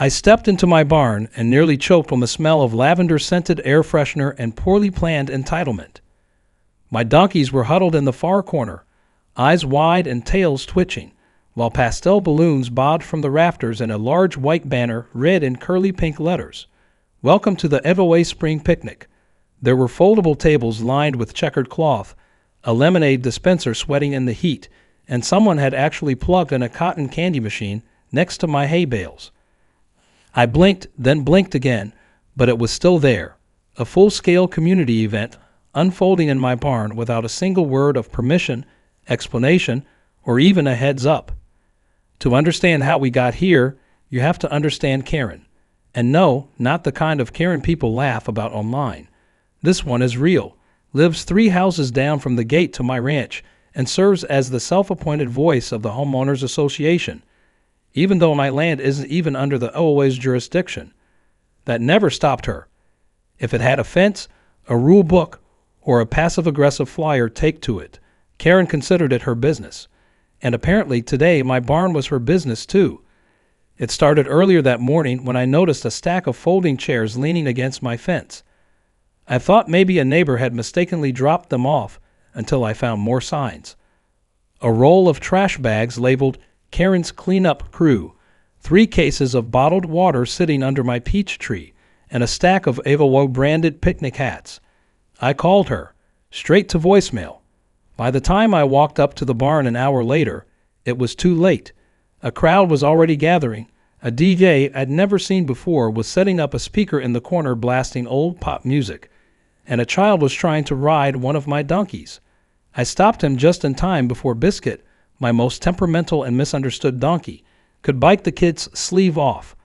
I stepped into my barn and nearly choked on the smell of lavender-scented air freshener and poorly planned entitlement. My donkeys were huddled in the far corner, eyes wide and tails twitching, while pastel balloons bobbed from the rafters and a large white banner read in curly pink letters, "Welcome to the HOA Spring Picnic." There were foldable tables lined with checkered cloth, a lemonade dispenser sweating in the heat, and someone had actually plugged in a cotton candy machine next to my hay bales. I blinked, then blinked again, but it was still there, a full-scale community event unfolding in my barn without a single word of permission, explanation, or even a heads up. To understand how we got here, you have to understand Karen. And no, not the kind of Karen people laugh about online. This one is real, lives 3 houses down from the gate to my ranch, and serves as the self-appointed voice of the Homeowners Association, even though my land isn't even under the HOA's jurisdiction. That never stopped her. If it had a fence, a rule book, or a passive-aggressive flyer taped to it, Karen considered it her business. And apparently today my barn was her business too. It started earlier that morning when I noticed a stack of folding chairs leaning against my fence. I thought maybe a neighbor had mistakenly dropped them off until I found more signs. A roll of trash bags labeled Karen's Cleanup Crew, 3 cases of bottled water sitting under my peach tree, and a stack of HOA-branded picnic hats. I called her, straight to voicemail. By the time I walked up to the barn an hour later, it was too late. A crowd was already gathering. A DJ I'd never seen before was setting up a speaker in the corner blasting old pop music, and a child was trying to ride one of my donkeys. I stopped him just in time before Biscuit, my most temperamental and misunderstood donkey, could bite the kid's sleeve off.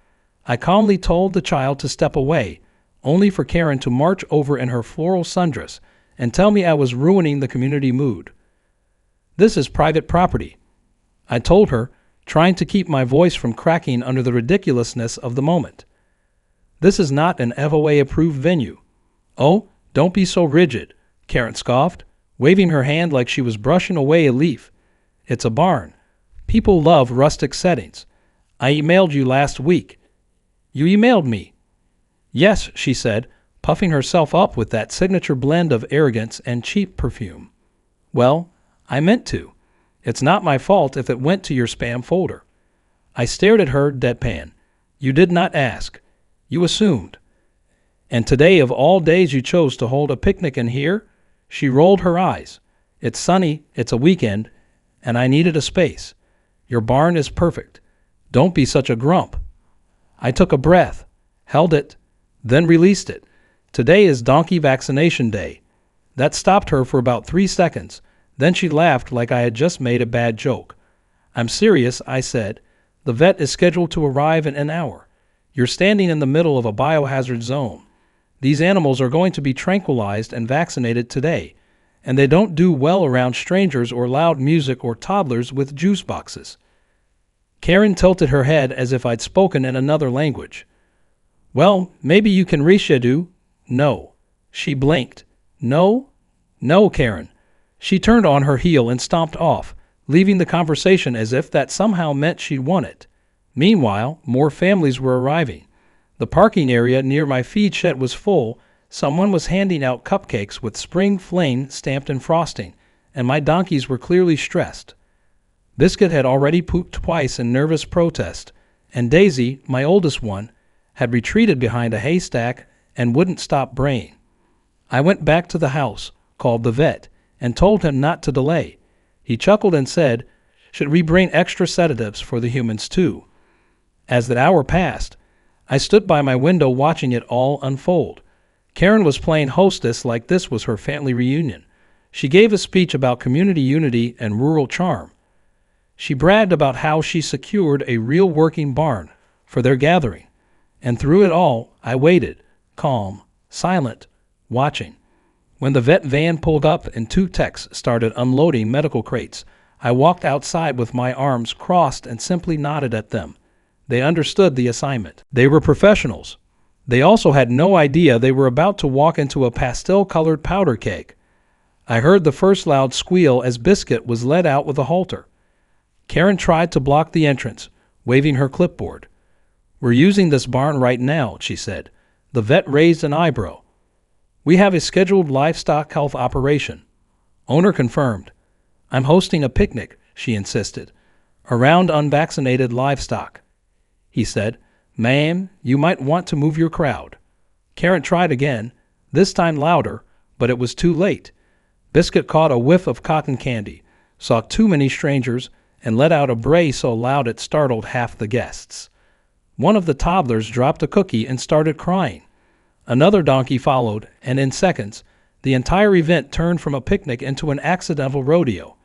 I calmly told the child to step away, only for Karen to march over in her floral sundress and tell me I was ruining the community mood. "This is private property," I told her, trying to keep my voice from cracking under the ridiculousness of the moment. "This is not an FOA-approved venue." "Oh, don't be so rigid," Karen scoffed, waving her hand like she was brushing away a leaf. "It's a barn. People love rustic settings. I emailed you last week." "You emailed me?" "Yes," she said, puffing herself up with that signature blend of arrogance and cheap perfume. "Well, I meant to. It's not my fault if it went to your spam folder." I stared at her deadpan. "You did not ask. You assumed. And today of all days you chose to hold a picnic in here?" She rolled her eyes. "It's sunny, it's a weekend, and I needed a space. Your barn is perfect. Don't be such a grump." I took a breath, held it, then released it. Today is donkey vaccination day. That stopped her for about 3 seconds. Then she laughed like I had just made a bad joke. "I'm serious," I said. "The vet is scheduled to arrive in an hour. You're standing in the middle of a biohazard zone. These animals are going to be tranquilized and vaccinated today, and they don't do well around strangers or loud music or toddlers with juice boxes." Karen tilted her head as if I'd spoken in another language. "Well, maybe you can reschedule." "No." She blinked. "No? No, Karen." She turned on her heel and stomped off, leaving the conversation as if that somehow meant she'd won it. Meanwhile, more families were arriving. The parking area near my feed shed was full. Someone was handing out cupcakes with Spring Fling stamped in frosting, and my donkeys were clearly stressed. Biscuit had already pooped twice in nervous protest, and Daisy, my oldest one, had retreated behind a haystack and wouldn't stop braying. I went back to the house, called the vet, and told him not to delay. He chuckled and said, "Should we bring extra sedatives for the humans too?" As the hour passed, I stood by my window watching it all unfold. Karen was playing hostess like this was her family reunion. She gave a speech about community unity and rural charm. She bragged about how she secured a real working barn for their gathering. And through it all, I waited, calm, silent, watching. When the vet van pulled up and 2 techs started unloading medical crates, I walked outside with my arms crossed and simply nodded at them. They understood the assignment. They were professionals. They also had no idea they were about to walk into a pastel-colored powder keg. I heard the first loud squeal as Biscuit was led out with a halter. Karen tried to block the entrance, waving her clipboard. "We're using this barn right now," she said. The vet raised an eyebrow. "We have a scheduled livestock health operation." Owner confirmed. "I'm hosting a picnic," she insisted, "around unvaccinated livestock." He said, "Ma'am, you might want to move your crowd." Karen tried again, this time louder, but it was too late. Biscuit caught a whiff of cotton candy, saw too many strangers, and let out a bray so loud it startled half the guests. One of the toddlers dropped a cookie and started crying. Another donkey followed, and in seconds, the entire event turned from a picnic into an accidental rodeo.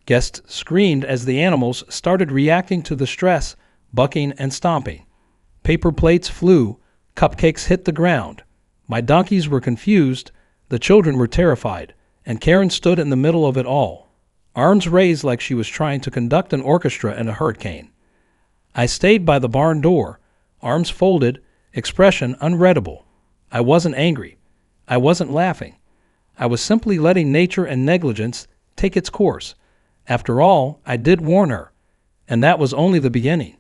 Guests screamed as the animals started reacting to the stress, bucking and stomping. Paper plates flew, cupcakes hit the ground. My donkeys were confused, the children were terrified, and Karen stood in the middle of it all, arms raised like she was trying to conduct an orchestra in a hurricane. I stayed by the barn door, arms folded, expression unreadable. I wasn't angry. I wasn't laughing. I was simply letting nature and negligence take its course. After all, I did warn her, and that was only the beginning.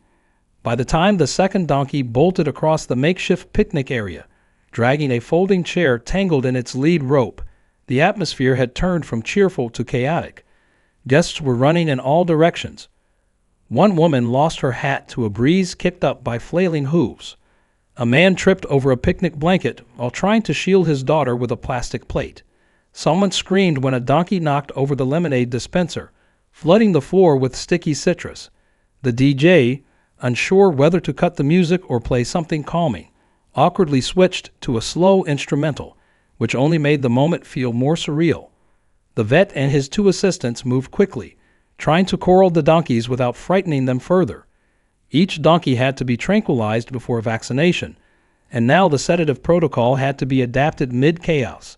By the time the second donkey bolted across the makeshift picnic area, dragging a folding chair tangled in its lead rope, the atmosphere had turned from cheerful to chaotic. Guests were running in all directions. One woman lost her hat to a breeze kicked up by flailing hooves. A man tripped over a picnic blanket while trying to shield his daughter with a plastic plate. Someone screamed when a donkey knocked over the lemonade dispenser, flooding the floor with sticky citrus. The DJ, unsure whether to cut the music or play something calming, awkwardly switched to a slow instrumental, which only made the moment feel more surreal. The vet and his two assistants moved quickly, trying to corral the donkeys without frightening them further. Each donkey had to be tranquilized before vaccination, and now the sedative protocol had to be adapted mid-chaos.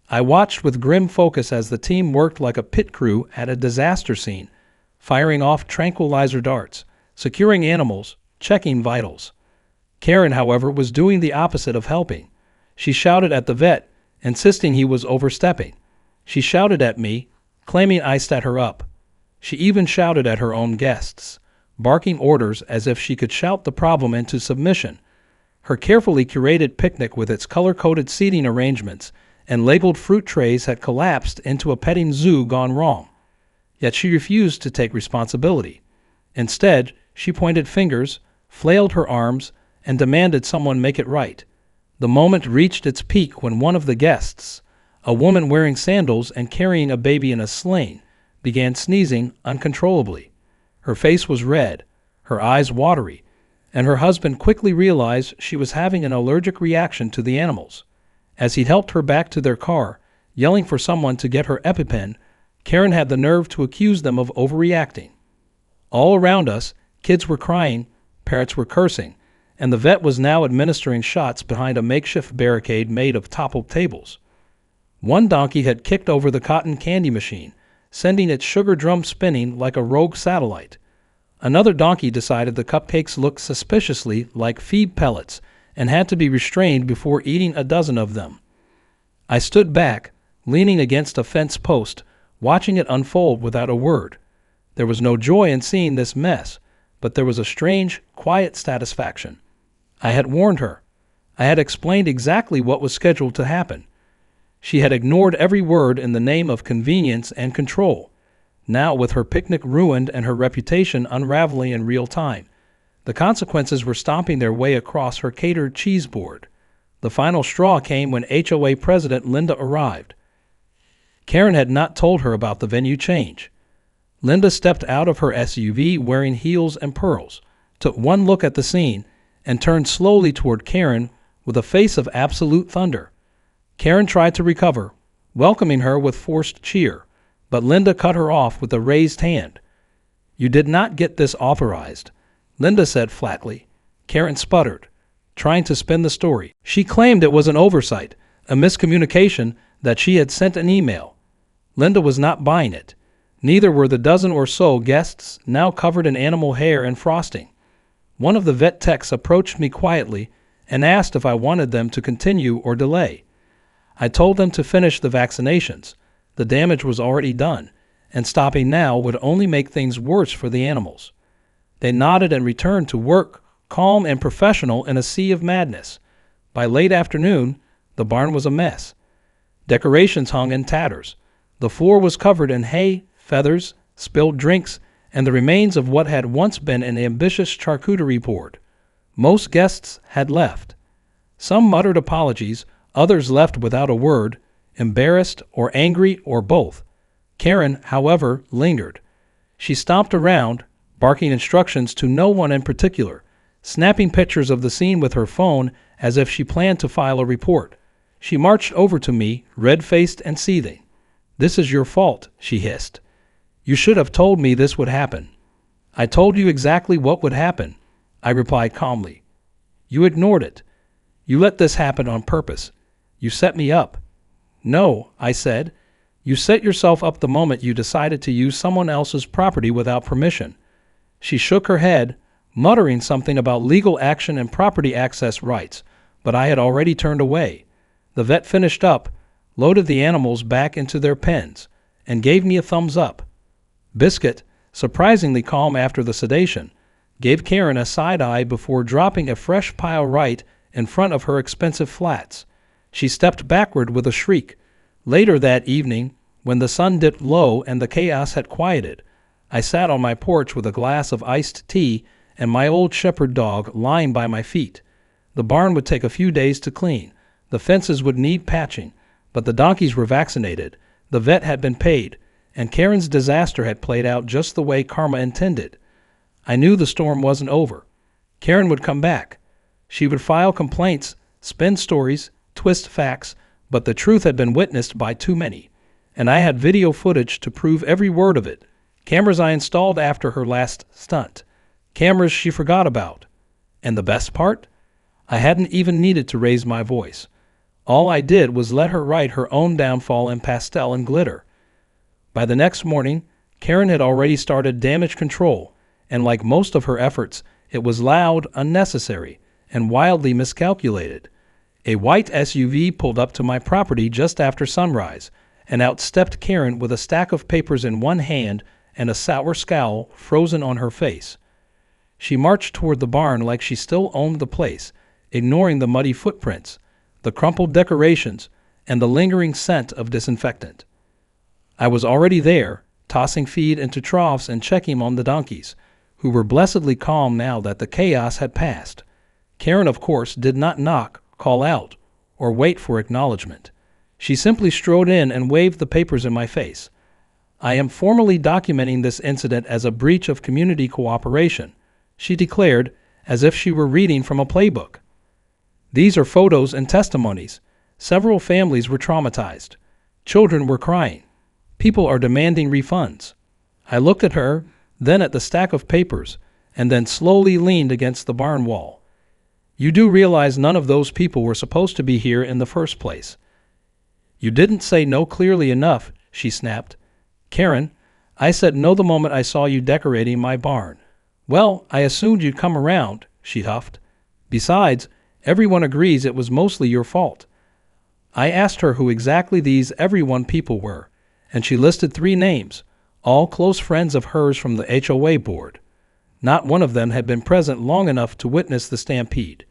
I watched with grim focus as the team worked like a pit crew at a disaster scene, firing off tranquilizer darts, securing animals, checking vitals. Karen, however, was doing the opposite of helping. She shouted at the vet, insisting he was overstepping. She shouted at me, claiming I set her up. She even shouted at her own guests, barking orders as if she could shout the problem into submission. Her carefully curated picnic with its color-coded seating arrangements and labeled fruit trays had collapsed into a petting zoo gone wrong. Yet she refused to take responsibility. Instead, she pointed fingers, flailed her arms, and demanded someone make it right. The moment reached its peak when one of the guests, a woman wearing sandals and carrying a baby in a sling, began sneezing uncontrollably. Her face was red, her eyes watery, and her husband quickly realized she was having an allergic reaction to the animals. As he helped her back to their car, yelling for someone to get her EpiPen, Karen had the nerve to accuse them of overreacting. All around us, kids were crying, parents were cursing, and the vet was now administering shots behind a makeshift barricade made of toppled tables. One donkey had kicked over the cotton candy machine, sending its sugar drum spinning like a rogue satellite. Another donkey decided the cupcakes looked suspiciously like feed pellets and had to be restrained before eating a dozen of them. I stood back, leaning against a fence post, watching it unfold without a word. There was no joy in seeing this mess, but there was a strange, quiet satisfaction. I had warned her. I had explained exactly what was scheduled to happen. She had ignored every word in the name of convenience and control. Now, with her picnic ruined and her reputation unraveling in real time, the consequences were stomping their way across her catered cheese board. The final straw came when HOA President Linda arrived. Karen had not told her about the venue change. Linda stepped out of her SUV wearing heels and pearls, took one look at the scene, and turned slowly toward Karen with a face of absolute thunder. Karen tried to recover, welcoming her with forced cheer, but Linda cut her off with a raised hand. "You did not get this authorized," Linda said flatly. Karen sputtered, trying to spin the story. She claimed it was an oversight, a miscommunication, that she had sent an email. Linda was not buying it. Neither were the dozen or so guests now covered in animal hair and frosting. One of the vet techs approached me quietly and asked if I wanted them to continue or delay. I told them to finish the vaccinations. The damage was already done, and stopping now would only make things worse for the animals. They nodded and returned to work, calm and professional in a sea of madness. By late afternoon, the barn was a mess. Decorations hung in tatters. The floor was covered in hay, feathers, spilled drinks, and the remains of what had once been an ambitious charcuterie board. Most guests had left. Some muttered apologies, others left without a word, embarrassed or angry or both. Karen, however, lingered. She stomped around, barking instructions to no one in particular, snapping pictures of the scene with her phone as if she planned to file a report. She marched over to me, red-faced and seething. "This is your fault," she hissed. "You should have told me this would happen." "I told you exactly what would happen," I replied calmly. "You ignored it. You let this happen on purpose. You set me up." "No," I said. "You set yourself up the moment you decided to use someone else's property without permission." She shook her head, muttering something about legal action and property access rights, but I had already turned away. The vet finished up, loaded the animals back into their pens, and gave me a thumbs up. Biscuit, surprisingly calm after the sedation, gave Karen a side eye before dropping a fresh pile right in front of her expensive flats. She stepped backward with a shriek. Later that evening, when the sun dipped low and the chaos had quieted, I sat on my porch with a glass of iced tea and my old shepherd dog lying by my feet. The barn would take a few days to clean. The fences would need patching, but the donkeys were vaccinated, the vet had been paid, and Karen's disaster had played out just the way karma intended. I knew the storm wasn't over. Karen would come back. She would file complaints, spin stories, twist facts, but the truth had been witnessed by too many, and I had video footage to prove every word of it. Cameras I installed after her last stunt. Cameras she forgot about. And the best part? I hadn't even needed to raise my voice. All I did was let her write her own downfall in pastel and glitter. By the next morning, Karen had already started damage control, and like most of her efforts, it was loud, unnecessary, and wildly miscalculated. A white SUV pulled up to my property just after sunrise, and out stepped Karen with a stack of papers in one hand and a sour scowl frozen on her face. She marched toward the barn like she still owned the place, ignoring the muddy footprints, the crumpled decorations, and the lingering scent of disinfectant. I was already there, tossing feed into troughs and checking on the donkeys, who were blessedly calm now that the chaos had passed. Karen, of course, did not knock, call out, or wait for acknowledgement. She simply strode in and waved the papers in my face. "I am formally documenting this incident as a breach of community cooperation," she declared, as if she were reading from a playbook. "These are photos and testimonies. Several families were traumatized. Children were crying. People are demanding refunds." I looked at her, then at the stack of papers, and then slowly leaned against the barn wall. "You do realize none of those people were supposed to be here in the first place." "You didn't say no clearly enough," she snapped. "Karen, I said no the moment I saw you decorating my barn." "Well, I assumed you'd come around," she huffed. "Besides, everyone agrees it was mostly your fault." I asked her who exactly these everyone people were, and she listed 3 names, all close friends of hers from the HOA board. Not one of them had been present long enough to witness the stampede.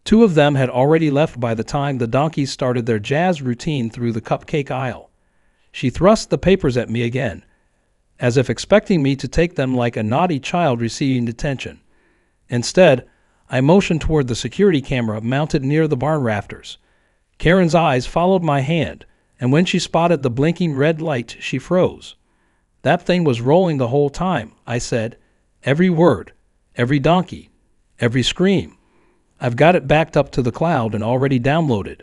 2 of them had already left by the time the donkeys started their jazz routine through the cupcake aisle. She thrust the papers at me again, as if expecting me to take them like a naughty child receiving detention. Instead, I motioned toward the security camera mounted near the barn rafters. Karen's eyes followed my hand, and when she spotted the blinking red light, she froze. "That thing was rolling the whole time," I said. "Every word, every donkey, every scream. I've got it backed up to the cloud and already downloaded.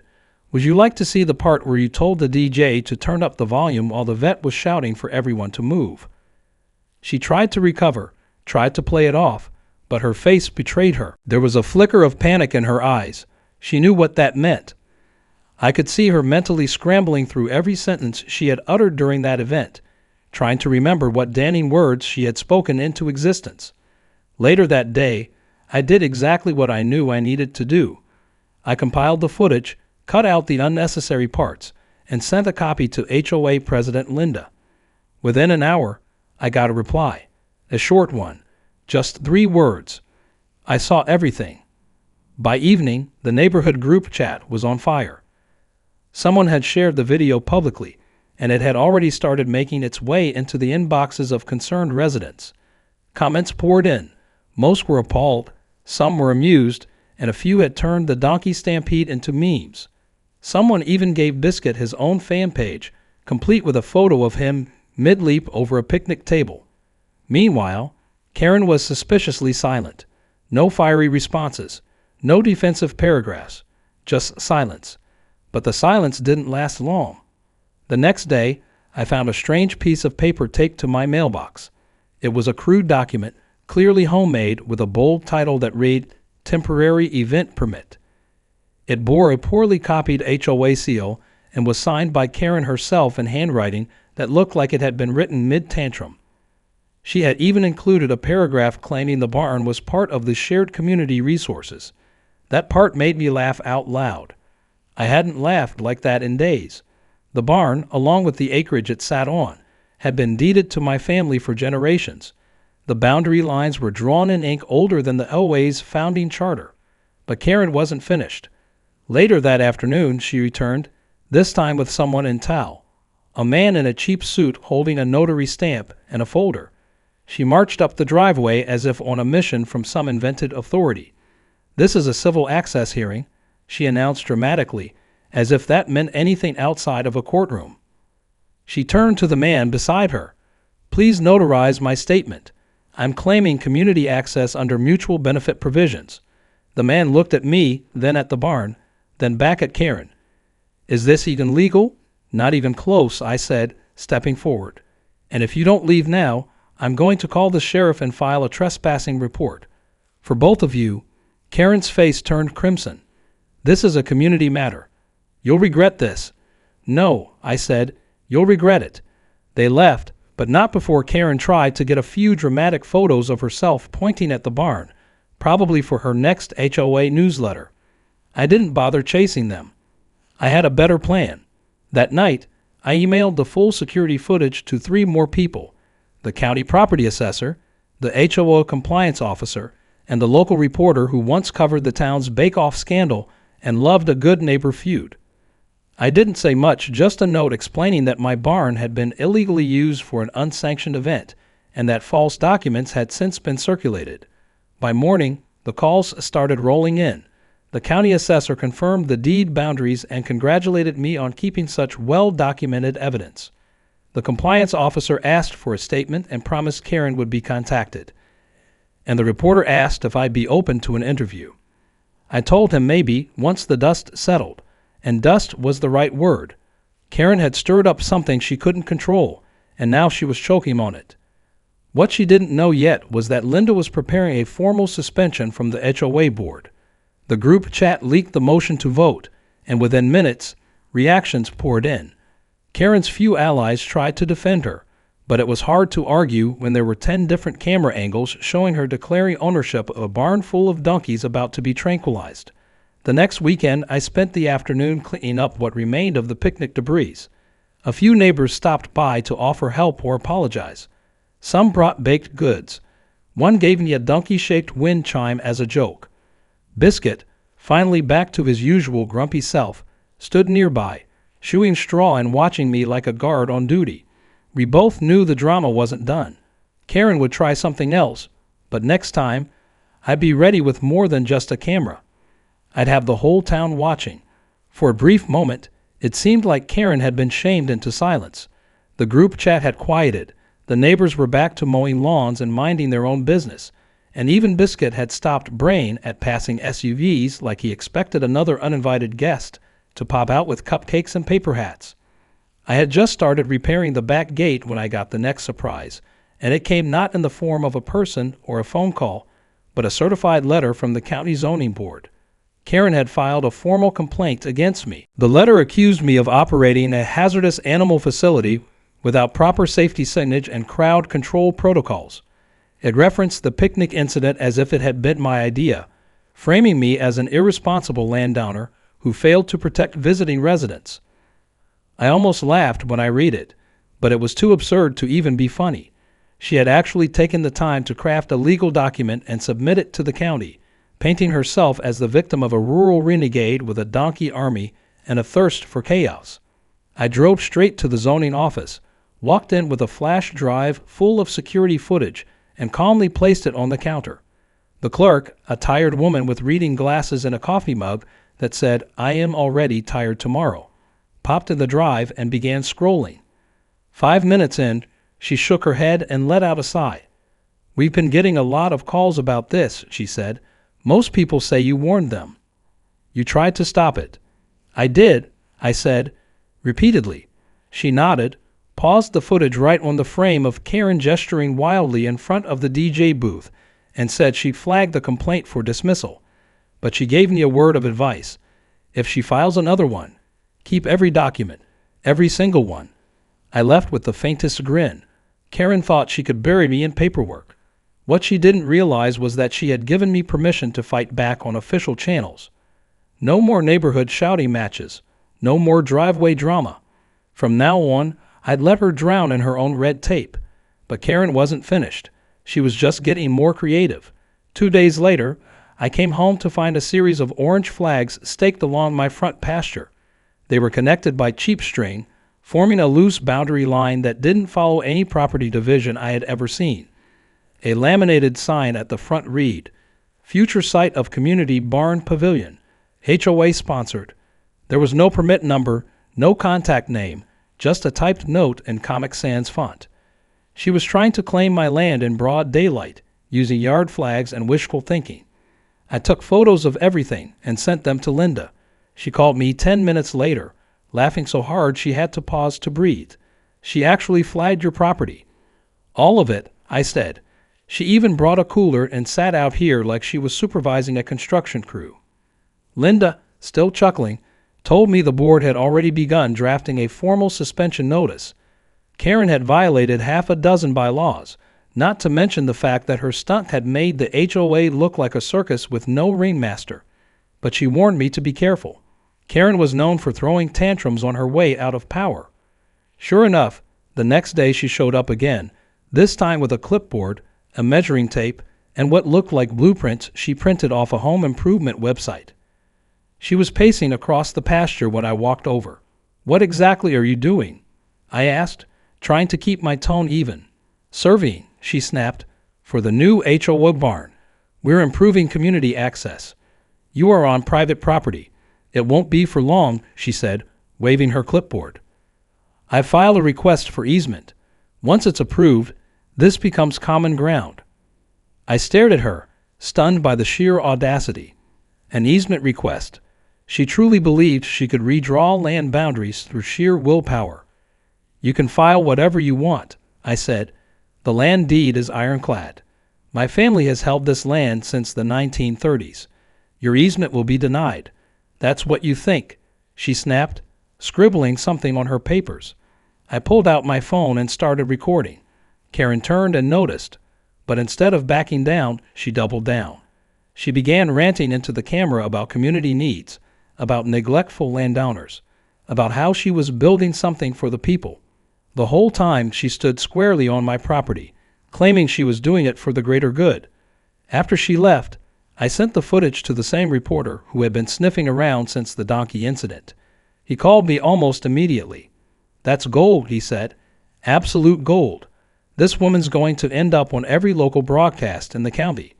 Would you like to see the part where you told the DJ to turn up the volume while the vet was shouting for everyone to move?" She tried to recover, tried to play it off, but her face betrayed her. There was a flicker of panic in her eyes. She knew what that meant. I could see her mentally scrambling through every sentence she had uttered during that event, trying to remember what damning words she had spoken into existence. Later that day, I did exactly what I knew I needed to do. I compiled the footage, cut out the unnecessary parts, and sent a copy to HOA President Linda. Within an hour, I got a reply, a short one, just 3 words. I saw everything. By evening, the neighborhood group chat was on fire. Someone had shared the video publicly, and it had already started making its way into the inboxes of concerned residents. Comments poured in. Most were appalled, some were amused, and a few had turned the donkey stampede into memes. Someone even gave Biscuit his own fan page, complete with a photo of him mid-leap over a picnic table. Meanwhile, Karen was suspiciously silent. No fiery responses, no defensive paragraphs, just silence. But the silence didn't last long. The next day, I found a strange piece of paper taped to my mailbox. It was a crude document, clearly homemade, with a bold title that read, "Temporary Event Permit." It bore a poorly copied HOA seal and was signed by Karen herself in handwriting that looked like it had been written mid-tantrum. She had even included a paragraph claiming the barn was part of the shared community resources. That part made me laugh out loud. I hadn't laughed like that in days. The barn, along with the acreage it sat on, had been deeded to my family for generations. The boundary lines were drawn in ink older than the HOA's founding charter. But Karen wasn't finished. Later that afternoon, she returned, this time with someone in tow, a man in a cheap suit holding a notary stamp and a folder. She marched up the driveway as if on a mission from some invented authority. "This is a civil access hearing," she announced dramatically, as if that meant anything outside of a courtroom. She turned to the man beside her. "Please notarize my statement. I'm claiming community access under mutual benefit provisions." The man looked at me, then at the barn, then back at Karen. "Is this even legal?" "Not even close," I said, stepping forward. "And if you don't leave now, I'm going to call the sheriff and file a trespassing report. For both of you." Karen's face turned crimson. "This is a community matter. You'll regret this." "No," I said, "you'll regret it." They left, but not before Karen tried to get a few dramatic photos of herself pointing at the barn, probably for her next HOA newsletter. I didn't bother chasing them. I had a better plan. That night, I emailed the full security footage to 3 more people: the county property assessor, the HOA compliance officer, and the local reporter who once covered the town's bake-off scandal and loved a good neighbor feud. I didn't say much, just a note explaining that my barn had been illegally used for an unsanctioned event and that false documents had since been circulated. By morning, the calls started rolling in. The county assessor confirmed the deed boundaries and congratulated me on keeping such well-documented evidence. The compliance officer asked for a statement and promised Karen would be contacted. And the reporter asked if I'd be open to an interview. I told him maybe once the dust settled, and dust was the right word. Karen had stirred up something she couldn't control, and now she was choking on it. What she didn't know yet was that Linda was preparing a formal suspension from the HOA board. The group chat leaked the motion to vote, and within minutes, reactions poured in. Karen's few allies tried to defend her, but it was hard to argue when there were 10 different camera angles showing her declaring ownership of a barn full of donkeys about to be tranquilized. The next weekend, I spent the afternoon cleaning up what remained of the picnic debris. A few neighbors stopped by to offer help or apologize. Some brought baked goods. One gave me a donkey-shaped wind chime as a joke. Biscuit, finally back to his usual grumpy self, stood nearby, chewing straw and watching me like a guard on duty. We both knew the drama wasn't done. Karen would try something else, but next time, I'd be ready with more than just a camera. I'd have the whole town watching. For a brief moment, it seemed like Karen had been shamed into silence. The group chat had quieted. The neighbors were back to mowing lawns and minding their own business. And even Biscuit had stopped braying at passing SUVs like he expected another uninvited guest to pop out with cupcakes and paper hats. I had just started repairing the back gate when I got the next surprise, and it came not in the form of a person or a phone call, but a certified letter from the county zoning board. Karen had filed a formal complaint against me. The letter accused me of operating a hazardous animal facility without proper safety signage and crowd control protocols. It referenced the picnic incident as if it had been my idea, framing me as an irresponsible landowner who failed to protect visiting residents. I almost laughed when I read it, but it was too absurd to even be funny. She had actually taken the time to craft a legal document and submit it to the county, painting herself as the victim of a rural renegade with a donkey army and a thirst for chaos. I drove straight to the zoning office, walked in with a flash drive full of security footage, and calmly placed it on the counter. The clerk, a tired woman with reading glasses and a coffee mug that said, "I am already tired tomorrow," popped in the drive and began scrolling. 5 minutes in, she shook her head and let out a sigh. "We've been getting a lot of calls about this," she said. "Most people say you warned them." "You tried to stop it." "I did," I said, repeatedly. She nodded, paused the footage right on the frame of Karen gesturing wildly in front of the DJ booth, and said she flagged the complaint for dismissal. But she gave me a word of advice. If she files another one, keep every document, every single one. I left with the faintest grin. Karen thought she could bury me in paperwork. What she didn't realize was that she had given me permission to fight back on official channels. No more neighborhood shouting matches. No more driveway drama. From now on, I'd let her drown in her own red tape. But Karen wasn't finished. She was just getting more creative. 2 days later, I came home to find a series of orange flags staked along my front pasture. They were connected by cheap string, forming a loose boundary line that didn't follow any property division I had ever seen. A laminated sign at the front read, "Future site of Community Barn Pavilion, HOA sponsored." There was no permit number, no contact name, just a typed note in Comic Sans font. She was trying to claim my land in broad daylight, using yard flags and wishful thinking. I took photos of everything and sent them to Linda. She called me 10 minutes later, laughing so hard she had to pause to breathe. "She actually flagged your property." "All of it," I said. "She even brought a cooler and sat out here like she was supervising a construction crew." Linda, still chuckling, told me the board had already begun drafting a formal suspension notice. Karen had violated half a dozen bylaws, not to mention the fact that her stunt had made the HOA look like a circus with no ringmaster. But she warned me to be careful. Karen was known for throwing tantrums on her way out of power. Sure enough, the next day she showed up again, this time with a clipboard, a measuring tape, and what looked like blueprints she printed off a home improvement website. She was pacing across the pasture when I walked over. "What exactly are you doing?" I asked, trying to keep my tone even. "Surveying," she snapped, "for the new HOA barn. We're improving community access. You are on private property. It won't be for long," she said, waving her clipboard. "I file a request for easement. Once it's approved, this becomes common ground." I stared at her, stunned by the sheer audacity. An easement request. She truly believed she could redraw land boundaries through sheer willpower. "You can file whatever you want," I said. "The land deed is ironclad. My family has held this land since the 1930s. Your easement will be denied. That's what you think," she snapped, scribbling something on her papers. I pulled out my phone and started recording. Karen turned and noticed, but instead of backing down, she doubled down. She began ranting into the camera about community needs, about neglectful landowners, about how she was building something for the people. The whole time she stood squarely on my property, claiming she was doing it for the greater good. After she left, I sent the footage to the same reporter who had been sniffing around since the donkey incident. He called me almost immediately. "That's gold," he said. "Absolute gold. This woman's going to end up on every local broadcast in the county."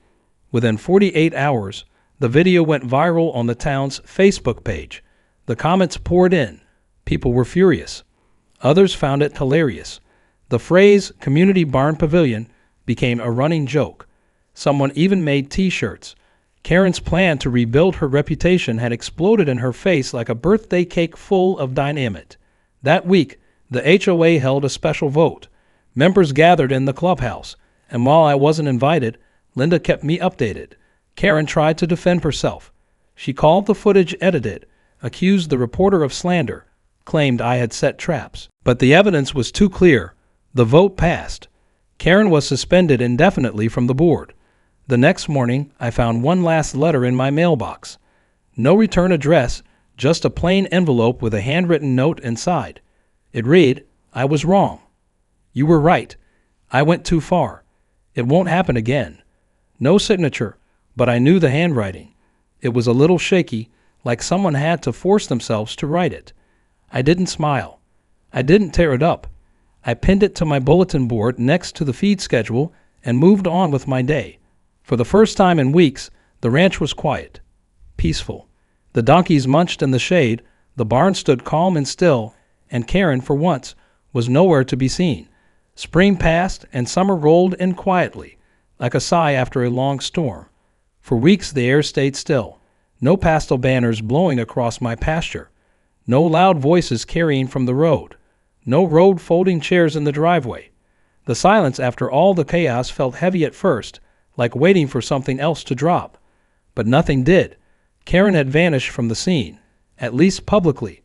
Within 48 hours, the video went viral on the town's Facebook page. The comments poured in. People were furious. Others found it hilarious. The phrase "Community Barn Pavilion" became a running joke. Someone even made T-shirts. Karen's plan to rebuild her reputation had exploded in her face like a birthday cake full of dynamite. That week, the HOA held a special vote. Members gathered in the clubhouse, and while I wasn't invited, Linda kept me updated. Karen tried to defend herself. She called the footage edited, accused the reporter of slander, claimed I had set traps. But the evidence was too clear. The vote passed. Karen was suspended indefinitely from the board. The next morning, I found one last letter in my mailbox. No return address, just a plain envelope with a handwritten note inside. It read, "I was wrong. You were right. I went too far. It won't happen again. No signature, but I knew the handwriting. It was a little shaky, like someone had to force themselves to write it. I didn't smile. I didn't tear it up. I pinned it to my bulletin board next to the feed schedule and moved on with my day. For the first time in weeks, the ranch was quiet, peaceful. The donkeys munched in the shade, the barn stood calm and still, and Karen, for once, was nowhere to be seen. Spring passed and summer rolled in quietly, like a sigh after a long storm. For weeks the air stayed still, no pastel banners blowing across my pasture, no loud voices carrying from the road, no road folding chairs in the driveway. The silence after all the chaos felt heavy at first, like waiting for something else to drop. But nothing did. Karen had vanished from the scene, at least publicly.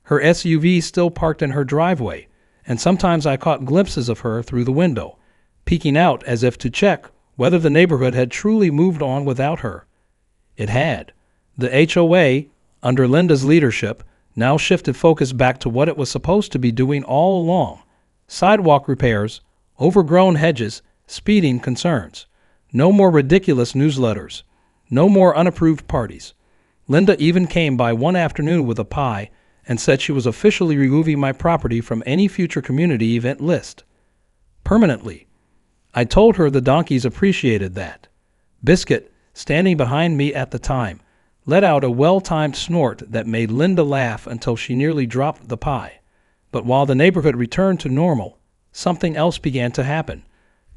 Her SUV still parked in her driveway, and sometimes I caught glimpses of her through the window, peeking out as if to check whether the neighborhood had truly moved on without her. It had. The HOA, under Linda's leadership, now shifted focus back to what it was supposed to be doing all along: sidewalk repairs, overgrown hedges, speeding concerns. No more ridiculous newsletters. No more unapproved parties. Linda even came by one afternoon with a pie and said she was officially removing my property from any future community event list. Permanently. I told her the donkeys appreciated that. Biscuit, standing behind me at the time, let out a well-timed snort that made Linda laugh until she nearly dropped the pie. But while the neighborhood returned to normal, something else began to happen.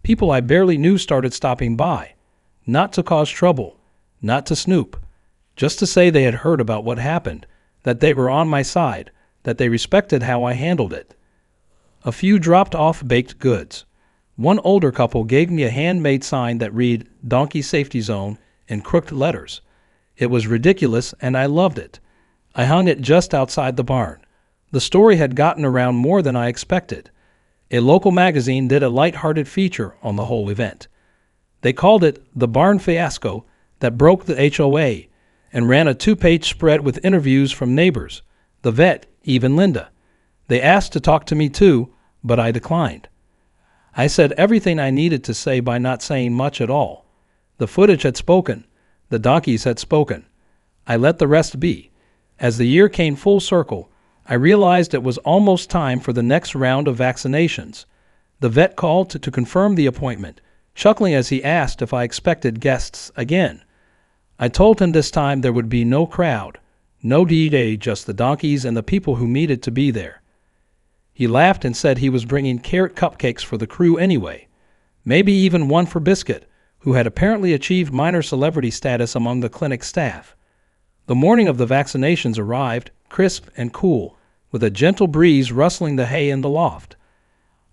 People I barely knew started stopping by, not to cause trouble, not to snoop, just to say they had heard about what happened, that they were on my side, that they respected how I handled it. A few dropped off baked goods. One older couple gave me a handmade sign that read "Donkey Safety Zone" in crooked letters. It was ridiculous, and I loved it. I hung it just outside the barn. The story had gotten around more than I expected. A local magazine did a light-hearted feature on the whole event. They called it "The Barn Fiasco That Broke the HOA," and ran a 2-page spread with interviews from neighbors, the vet, even Linda. They asked to talk to me too, but I declined. I said everything I needed to say by not saying much at all. The footage had spoken. The donkeys had spoken. I let the rest be. As the year came full circle, I realized it was almost time for the next round of vaccinations. The vet called to confirm the appointment, chuckling as he asked if I expected guests again. I told him this time there would be no crowd, no D-Day, just the donkeys and the people who needed to be there. He laughed and said he was bringing carrot cupcakes for the crew anyway, maybe even one for Biscuit, who had apparently achieved minor celebrity status among the clinic staff. The morning of the vaccinations arrived, crisp and cool, with a gentle breeze rustling the hay in the loft.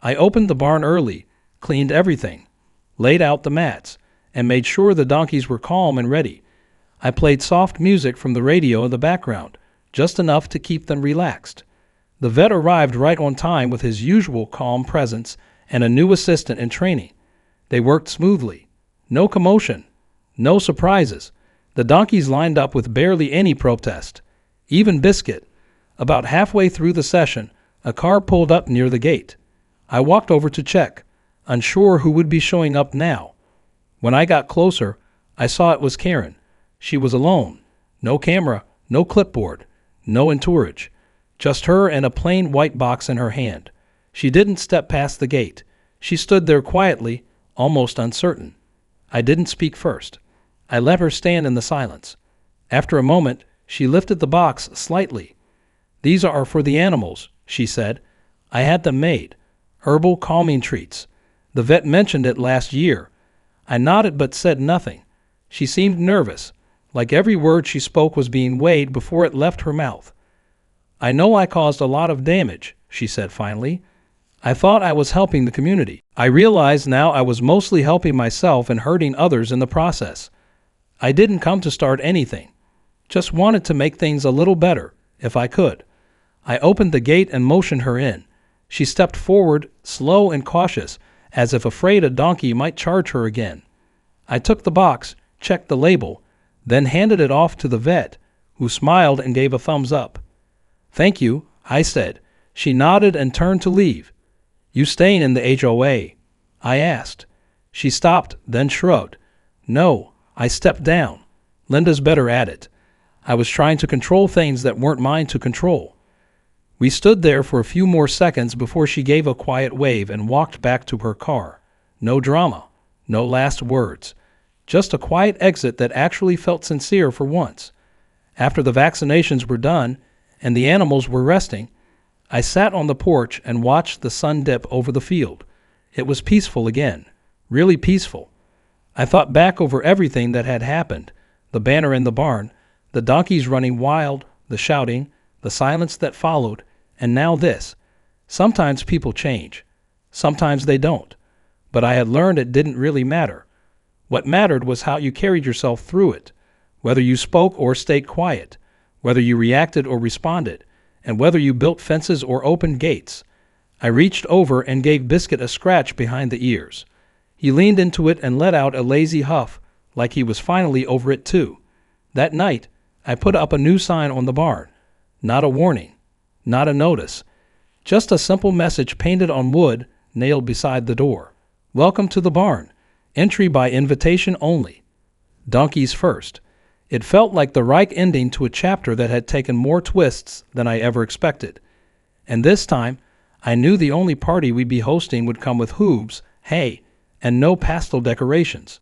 I opened the barn early, cleaned everything, laid out the mats, and made sure the donkeys were calm and ready. I played soft music from the radio in the background, just enough to keep them relaxed. The vet arrived right on time with his usual calm presence and a new assistant in training. They worked smoothly. No commotion. No surprises. The donkeys lined up with barely any protest. Even Biscuit. About halfway through the session, a car pulled up near the gate. I walked over to check, unsure who would be showing up now. When I got closer, I saw it was Karen. She was alone. No camera, no clipboard, no entourage. Just her and a plain white box in her hand. She didn't step past the gate. She stood there quietly, almost uncertain. I didn't speak first. I let her stand in the silence. After a moment, she lifted the box slightly. "These are for the animals," she said. "I had them made. Herbal calming treats. The vet mentioned it last year." I nodded but said nothing. She seemed nervous, like every word she spoke was being weighed before it left her mouth. "I know I caused a lot of damage," she said finally. "I thought I was helping the community. I realized now I was mostly helping myself and hurting others in the process. I didn't come to start anything. Just wanted to make things a little better, if I could." I opened the gate and motioned her in. She stepped forward, slow and cautious, as if afraid a donkey might charge her again. I took the box, checked the label, then handed it off to the vet, who smiled and gave a thumbs up. "Thank you," I said. She nodded and turned to leave. "You staying in the HOA?" I asked. She stopped, then shrugged. No, I stepped down. Linda's better at it. I was trying to control things that weren't mine to control. We stood there for a few more seconds before she gave a quiet wave and walked back to her car. No drama, no last words. Just a quiet exit that actually felt sincere for once. After the vaccinations were done and the animals were resting, I sat on the porch and watched the sun dip over the field. It was peaceful again, really peaceful. I thought back over everything that had happened, the banner in the barn, the donkeys running wild, the shouting, the silence that followed, and now this. Sometimes people change. Sometimes they don't. But I had learned it didn't really matter. What mattered was how you carried yourself through it, whether you spoke or stayed quiet, whether you reacted or responded, and whether you built fences or opened gates. I reached over and gave Biscuit a scratch behind the ears. He leaned into it and let out a lazy huff, like he was finally over it too. That night, I put up a new sign on the barn. Not a warning, not a notice, just a simple message painted on wood nailed beside the door. Welcome to the barn. Entry by invitation only. Donkeys first. It felt like the right ending to a chapter that had taken more twists than I ever expected. And this time, I knew the only party we'd be hosting would come with hooves, hay, and no pastel decorations.